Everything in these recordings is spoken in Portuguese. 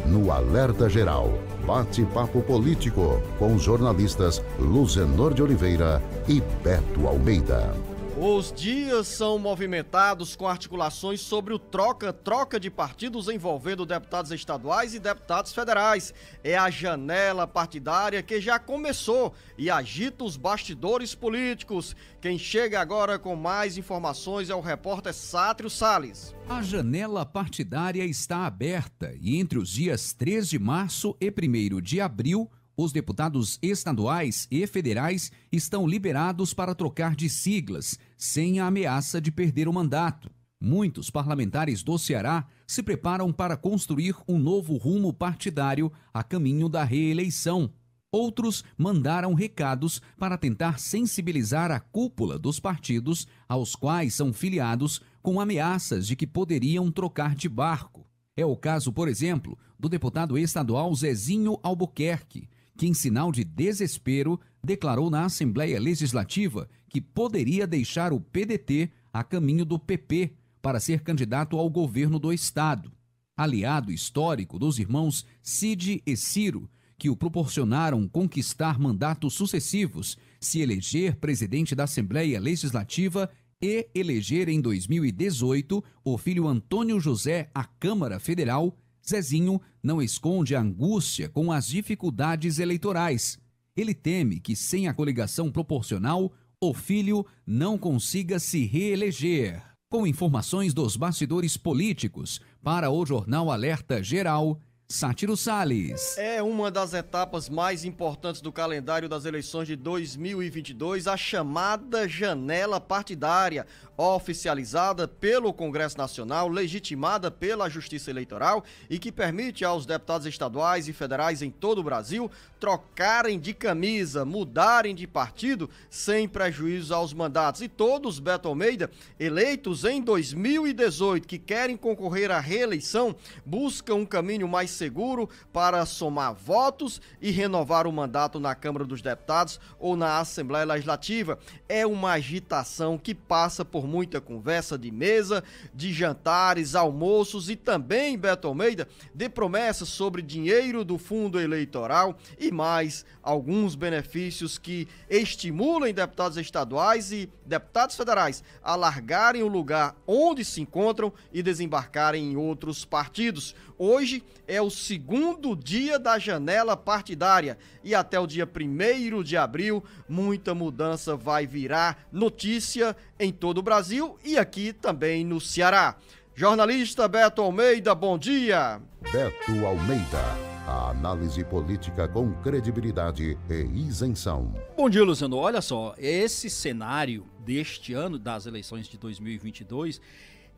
No Alerta Geral, bate-papo político com os jornalistas Luzenor de Oliveira e Beto Almeida. Os dias são movimentados com articulações sobre o troca-troca de partidos envolvendo deputados estaduais e deputados federais. É a janela partidária que já começou e agita os bastidores políticos. Quem chega agora com mais informações é o repórter Sátrio Salles. A janela partidária está aberta e entre os dias 3 de março e 1º de abril, os deputados estaduais e federais estão liberados para trocar de siglas, sem a ameaça de perder o mandato. Muitos parlamentares do Ceará se preparam para construir um novo rumo partidário a caminho da reeleição. Outros mandaram recados para tentar sensibilizar a cúpula dos partidos aos quais são filiados com ameaças de que poderiam trocar de barco. É o caso, por exemplo, do deputado estadual Zezinho Albuquerque, que, em sinal de desespero, declarou na Assembleia Legislativa que poderia deixar o PDT a caminho do PP para ser candidato ao governo do estado. Aliado histórico dos irmãos Cid e Ciro, que o proporcionaram conquistar mandatos sucessivos, se eleger presidente da Assembleia Legislativa e eleger em 2018 o filho Antônio José à Câmara Federal, Zezinho não esconde a angústia com as dificuldades eleitorais. Ele teme que, sem a coligação proporcional, o filho não consiga se reeleger. Com informações dos bastidores políticos, para o Jornal Alerta Geral, Sátiro Salles. É uma das etapas mais importantes do calendário das eleições de 2022, a chamada janela partidária, oficializada pelo Congresso Nacional, legitimada pela Justiça Eleitoral e que permite aos deputados estaduais e federais em todo o Brasil trocarem de camisa, mudarem de partido sem prejuízo aos mandatos. E todos, Beto Almeida, eleitos em 2018 que querem concorrer à reeleição, buscam um caminho mais seguro para somar votos e renovar o mandato na Câmara dos Deputados ou na Assembleia Legislativa. É uma agitação que passa por muita conversa de mesa, de jantares, almoços e também, Beto Almeida, de promessas sobre dinheiro do fundo eleitoral e mais alguns benefícios que estimulem deputados estaduais e deputados federais a largarem o lugar onde se encontram e desembarcarem em outros partidos. Hoje é o segundo dia da janela partidária e até o dia 1º de abril muita mudança vai virar notícia em todo o Brasil e aqui também no Ceará. Jornalista Beto Almeida, bom dia. Beto Almeida, a análise política com credibilidade e isenção. Bom dia, Luciano. Olha só, esse cenário deste ano das eleições de 2022,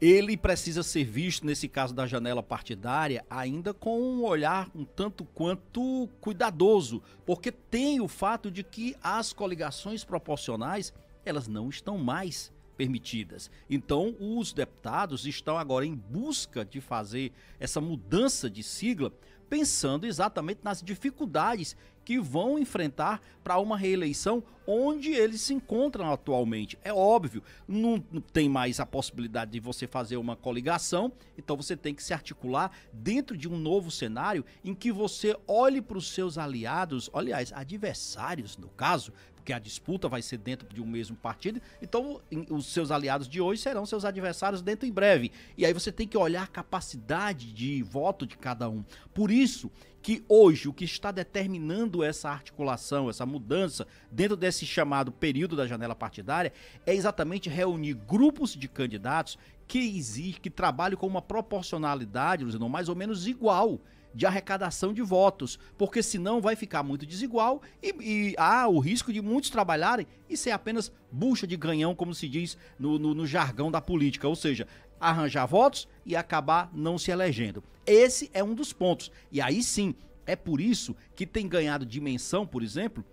ele precisa ser visto, nesse caso da janela partidária, ainda com um olhar um tanto quanto cuidadoso, porque tem o fato de que as coligações proporcionais, elas não estão mais permitidas. Então, os deputados estão agora em busca de fazer essa mudança de sigla, pensando exatamente nas dificuldades que vão enfrentar para uma reeleição onde eles se encontram atualmente. É óbvio, não tem mais a possibilidade de você fazer uma coligação, então você tem que se articular dentro de um novo cenário em que você olhe para os seus aliados, aliás, adversários no caso, porque a disputa vai ser dentro de um mesmo partido, então os seus aliados de hoje serão seus adversários dentro em breve. E aí você tem que olhar a capacidade de voto de cada um. Por isso que hoje o que está determinando essa articulação, essa mudança dentro desse chamado período da janela partidária é exatamente reunir grupos de candidatos que trabalhem com uma proporcionalidade, mais ou menos igual de arrecadação de votos, porque senão vai ficar muito desigual e há o risco de muitos trabalharem e ser apenas bucha de canhão, como se diz no jargão da política, ou seja, arranjar votos e acabar não se elegendo. Esse é um dos pontos. E aí sim, é por isso que tem ganhado dimensão, por exemplo,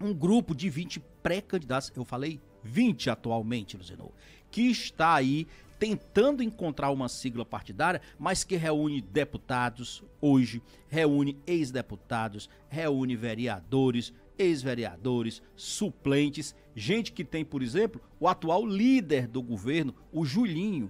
um grupo de 20 pré-candidatos, eu falei 20 atualmente, Luciano, que está aí tentando encontrar uma sigla partidária, mas que reúne deputados hoje, reúne ex-deputados, reúne vereadores, ex-vereadores, suplentes, gente que tem, por exemplo, o atual líder do governo, o Julinho,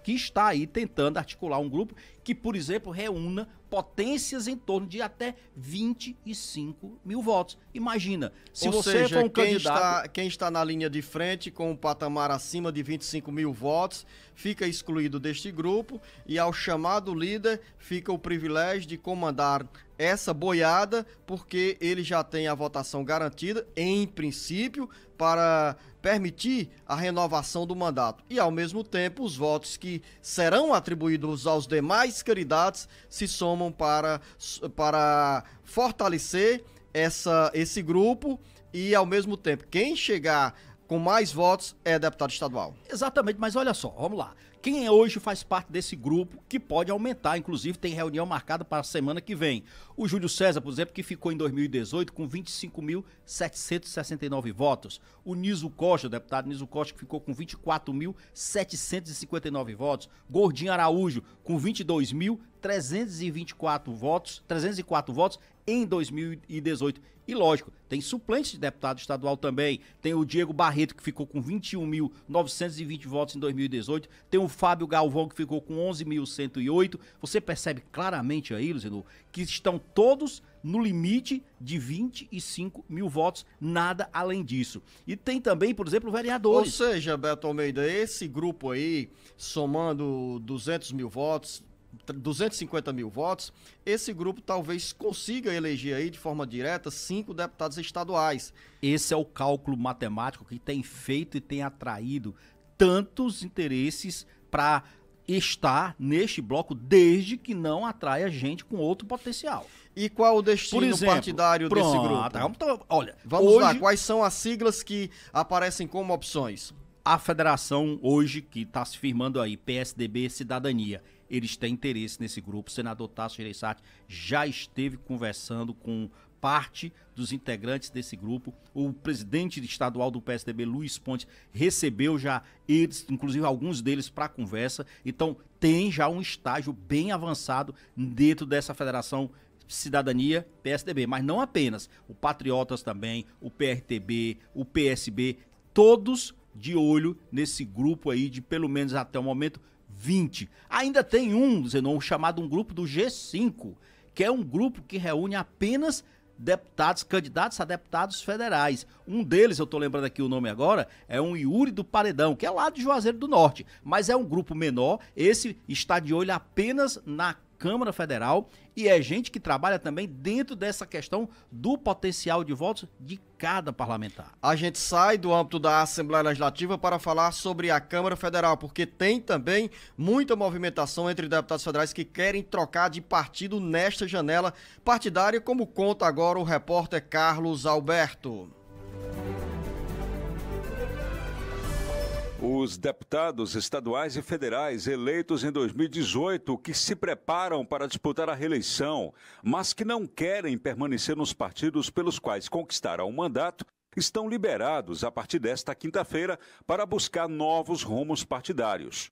que está aí tentando articular um grupo que, por exemplo, reúna potências em torno de até 25 mil votos. Imagina, se Ou você seja, for um candidato... quem está na linha de frente com um patamar acima de 25 mil votos fica excluído deste grupo e ao chamado líder fica o privilégio de comandar essa boiada, porque ele já tem a votação garantida, em princípio, para permitir a renovação do mandato. E, ao mesmo tempo, os votos que serão atribuídos aos demais candidatos se somam para fortalecer esse grupo e, ao mesmo tempo, quem chegar com mais votos é deputado estadual. Exatamente, mas olha só, vamos lá. Quem hoje faz parte desse grupo, que pode aumentar, inclusive tem reunião marcada para a semana que vem. O Júlio César, por exemplo, que ficou em 2018 com 25.769 votos. O Niso Costa, o deputado Niso Costa, que ficou com 24.759 votos. Gordinho Araújo, com 22.324 votos, 304 votos em 2018. E lógico, tem suplentes de deputado estadual também. Tem o Diego Barreto, que ficou com 21.920 votos em 2018. Tem o Fábio Galvão, que ficou com 11.108. Você percebe claramente aí, Luciano, que estão todos no limite de 25 mil votos, nada além disso. E tem também, por exemplo, vereadores. Ou seja, Beto Almeida, esse grupo aí, somando 200 mil votos, 250 mil votos, esse grupo talvez consiga eleger aí de forma direta 5 deputados estaduais. Esse é o cálculo matemático que tem feito e tem atraído tantos interesses para estar neste bloco, desde que não atraia gente com outro potencial. E qual o destino partidário desse grupo? Então, olha, vamos lá, quais são as siglas que aparecem como opções? A federação hoje, que está se firmando aí, PSDB Cidadania, eles têm interesse nesse grupo. O senador Tasso Gereissati já esteve conversando com parte dos integrantes desse grupo. O presidente estadual do PSDB, Luiz Pontes, recebeu já eles, inclusive alguns deles, para conversa. Então tem já um estágio bem avançado dentro dessa federação Cidadania PSDB, mas não apenas. O Patriotas também, o PRTB, o PSB, todos de olho nesse grupo aí de pelo menos até o momento 20. Ainda tem Zenon, chamado um grupo do G5, que é um grupo que reúne apenas deputados, candidatos a deputados federais. Um deles, eu tô lembrando aqui o nome agora, é um Yuri do Paredão, que é lá de Juazeiro do Norte, mas é um grupo menor. Esse está de olho apenas na Câmara Federal e é gente que trabalha também dentro dessa questão do potencial de votos de cada parlamentar. A gente sai do âmbito da Assembleia Legislativa para falar sobre a Câmara Federal, porque tem também muita movimentação entre deputados federais que querem trocar de partido nesta janela partidária, como conta agora o repórter Carlos Alberto. Os deputados estaduais e federais eleitos em 2018 que se preparam para disputar a reeleição, mas que não querem permanecer nos partidos pelos quais conquistaram o mandato, estão liberados a partir desta quinta-feira para buscar novos rumos partidários.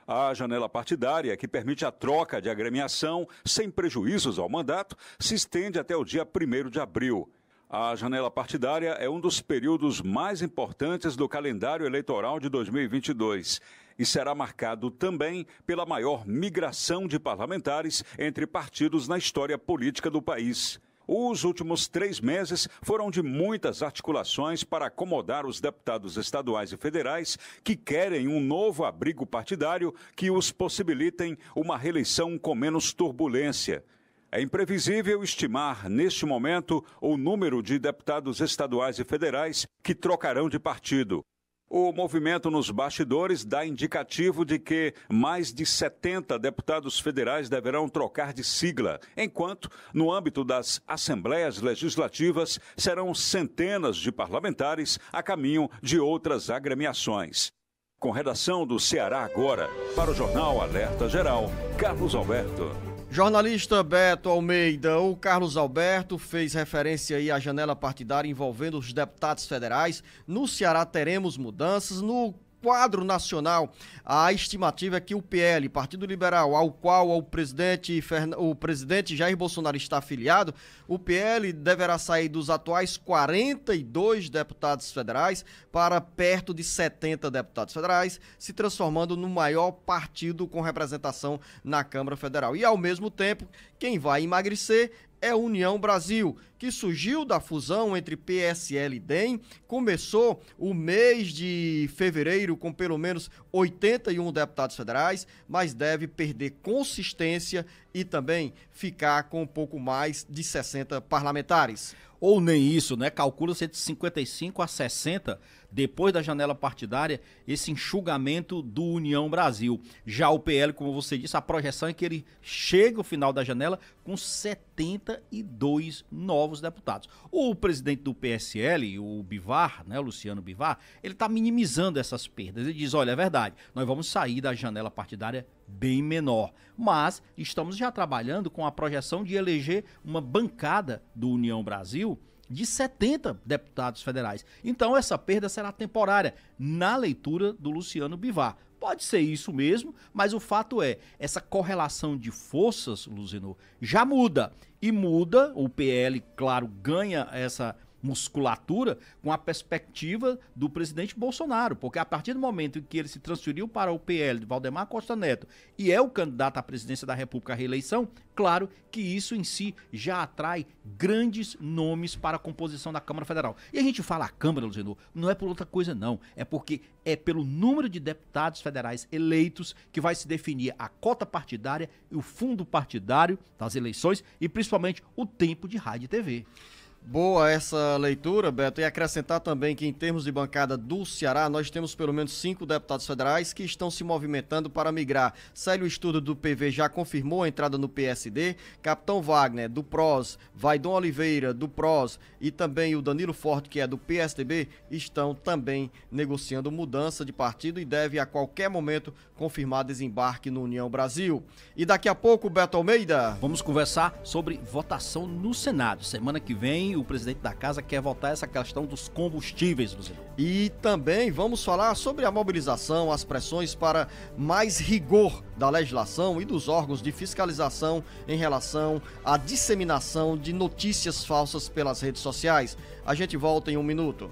A janela partidária, que permite a troca de agremiação sem prejuízos ao mandato, se estende até o dia 1º de abril. A janela partidária é um dos períodos mais importantes do calendário eleitoral de 2022 e será marcado também pela maior migração de parlamentares entre partidos na história política do país. Os últimos 3 meses foram de muitas articulações para acomodar os deputados estaduais e federais que querem um novo abrigo partidário que os possibilitem uma reeleição com menos turbulência. É imprevisível estimar, neste momento, o número de deputados estaduais e federais que trocarão de partido. O movimento nos bastidores dá indicativo de que mais de 70 deputados federais deverão trocar de sigla, enquanto, no âmbito das assembleias legislativas, serão centenas de parlamentares a caminho de outras agremiações. Com redação do Ceará Agora, para o Jornal Alerta Geral, Carlos Alberto. Jornalista Beto Almeida, o Carlos Alberto fez referência aí à janela partidária envolvendo os deputados federais. No Ceará teremos mudanças, no quadro nacional, a estimativa é que o PL, Partido Liberal, ao qual o presidente Jair Bolsonaro está afiliado, o PL deverá sair dos atuais 42 deputados federais para perto de 70 deputados federais, se transformando no maior partido com representação na Câmara Federal. E, ao mesmo tempo, quem vai emagrecer é a União Brasil, que surgiu da fusão entre PSL e DEM, começou o mês de fevereiro com pelo menos 81 deputados federais, mas deve perder consistência e também ficar com um pouco mais de 60 parlamentares. Ou nem isso, né? Calcula-se de 55 a 60, depois da janela partidária, esse enxugamento do União Brasil. Já o PL, como você disse, a projeção é que ele chegue ao final da janela com 72 novos deputados. O presidente do PSL, o Bivar, né, o Luciano Bivar, ele está minimizando essas perdas. Ele diz, olha, é verdade, nós vamos sair da janela partidária bem menor, mas estamos já trabalhando com a projeção de eleger uma bancada do União Brasil de 70 deputados federais. Então essa perda será temporária, na leitura do Luciano Bivar. Pode ser isso mesmo, mas o fato é, essa correlação de forças, Luzenor, já muda. E muda, o PL, claro, ganha essa musculatura com a perspectiva do presidente Bolsonaro, porque a partir do momento em que ele se transferiu para o PL de Valdemar Costa Neto e é o candidato à presidência da República à reeleição, claro que isso em si já atrai grandes nomes para a composição da Câmara Federal. E a gente fala a Câmara, Luzenor, não é por outra coisa não, é porque é pelo número de deputados federais eleitos que vai se definir a cota partidária e o fundo partidário das eleições e principalmente o tempo de rádio e TV. Boa essa leitura, Beto, e acrescentar também que em termos de bancada do Ceará, nós temos pelo menos 5 deputados federais que estão se movimentando para migrar. Célio Estudo do PV já confirmou a entrada no PSD, Capitão Wagner do PROS, Vaidon Oliveira do PROS e também o Danilo Forte, que é do PSDB, estão também negociando mudança de partido e deve a qualquer momento confirmar desembarque no União Brasil. E daqui a pouco, Beto Almeida, vamos conversar sobre votação no Senado. Semana que vem o presidente da casa quer votar essa questão dos combustíveis, Luciano. E também vamos falar sobre a mobilização, as pressões para mais rigor da legislação e dos órgãos de fiscalização em relação à disseminação de notícias falsas pelas redes sociais. A gente volta em um minuto.